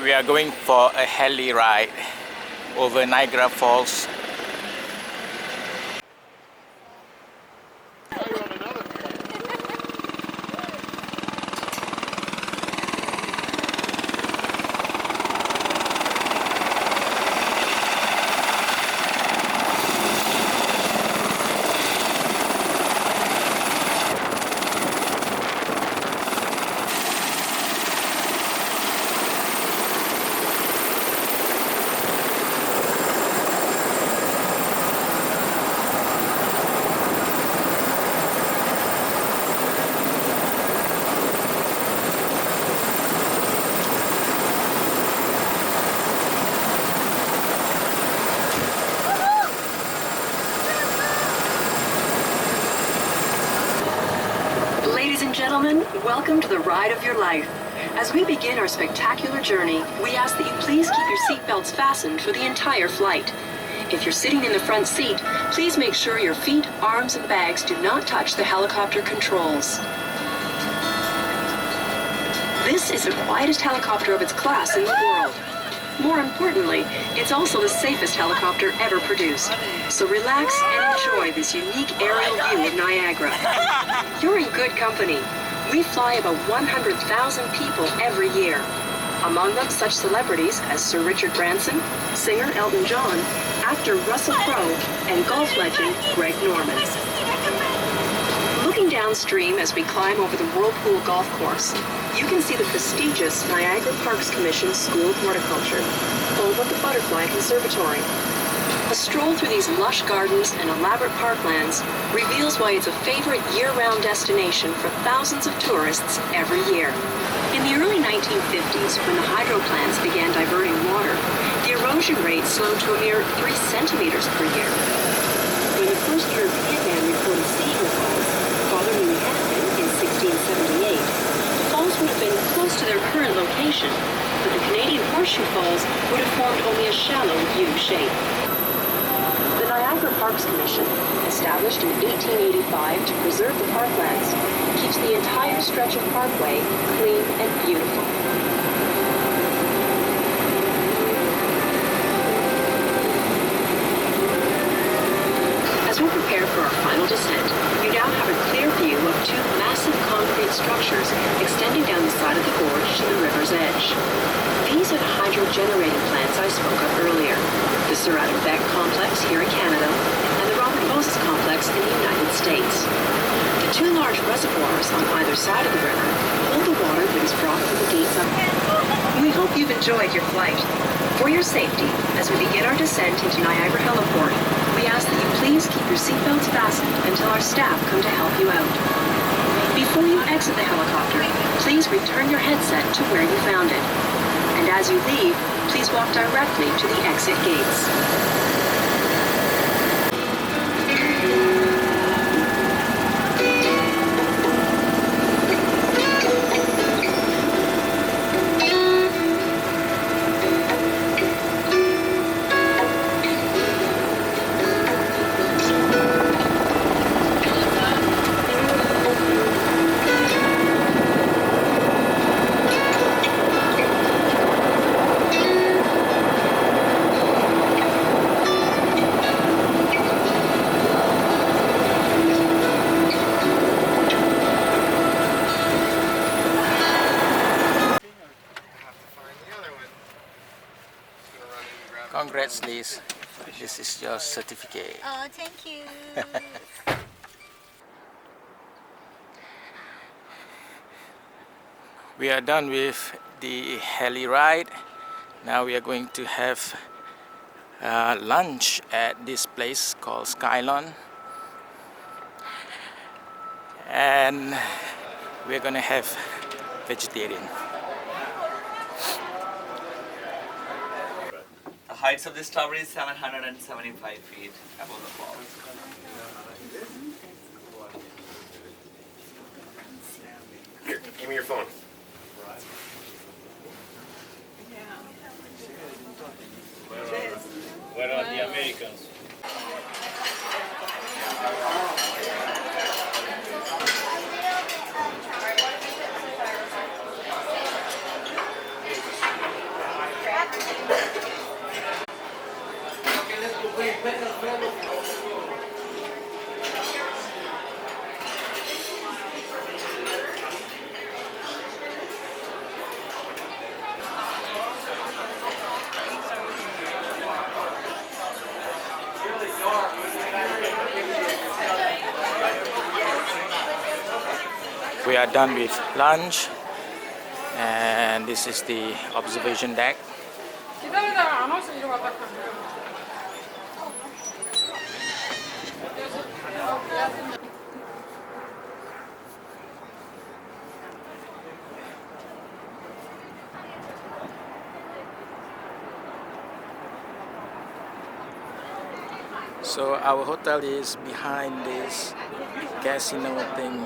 We are going for a heli ride over Niagara Falls. Gentlemen, welcome to the ride of your life. As we begin our spectacular journey, we ask that you please keep your seatbelts fastened for the entire flight. If you're sitting in the front seat, please make sure your feet, arms, and bags do not touch the helicopter controls. This is the quietest helicopter of its class in the world. More importantly, it's also the safest helicopter ever produced. So relax and enjoy this unique aerial view of Niagara. You're in good company. We fly about 100,000 people every year. Among them, such celebrities as Sir Richard Branson, singer Elton John, actor Russell Crowe, and golf legend Greg Norman. Looking downstream as we climb over the Whirlpool Golf Course, you can see the prestigious Niagara Parks Commission School of Horticulture, home of the Butterfly Conservatory. A stroll through these lush gardens and elaborate parklands reveals why it's a favorite year-round destination for thousands of tourists every year. In the early 1950s, when the hydro plants began diverting water, the erosion rate slowed to a mere 3 centimeters per year. When the first European man reported seeing the falls, Father Newhaven, in 1678, the falls would have been close to their current location, but the Canadian Horseshoe Falls would have formed only a shallow U shape. The Niagara Parks Commission, established in 1885 to preserve the parklands, keeps the entire stretch of parkway clean and beautiful. As we prepare for our final descent, you now have a clear view of 2 massive concrete structures extending down the side of the gorge to the river's edge. These are the hydro-generating plants I spoke of earlier, the Sir Adam Beck complex here in Canada, and the Robert Moses complex in the United States. The 2 large reservoirs on either side of the river hold the water that is brought from the gates up. We hope you've enjoyed your flight. For your safety, as we begin our descent into Niagara Heliport, we ask that you please keep your seatbelts fastened until our staff come to help you out. Before you exit the helicopter, please return your headset to where you found it. And as you leave, please walk directly to the exit gates. Congrats, Liz. This is your certificate. Oh, thank you. We are done with the heli ride. Now we are going to have lunch at this place called Skylon. And we're gonna have vegetarian. The heights of this tower is 775 feet above the falls. Here, give me your phone. Where are the Americans? are done with lunch, and this is the observation deck. 기다리다가 안 와서 이리 왔다 갔네. So our hotel is behind this casino thing.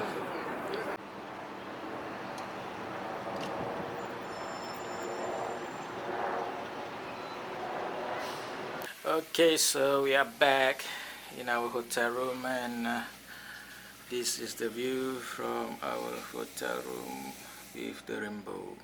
Okay, so we are back in our hotel room, and this is the view from our hotel room with the rainbow.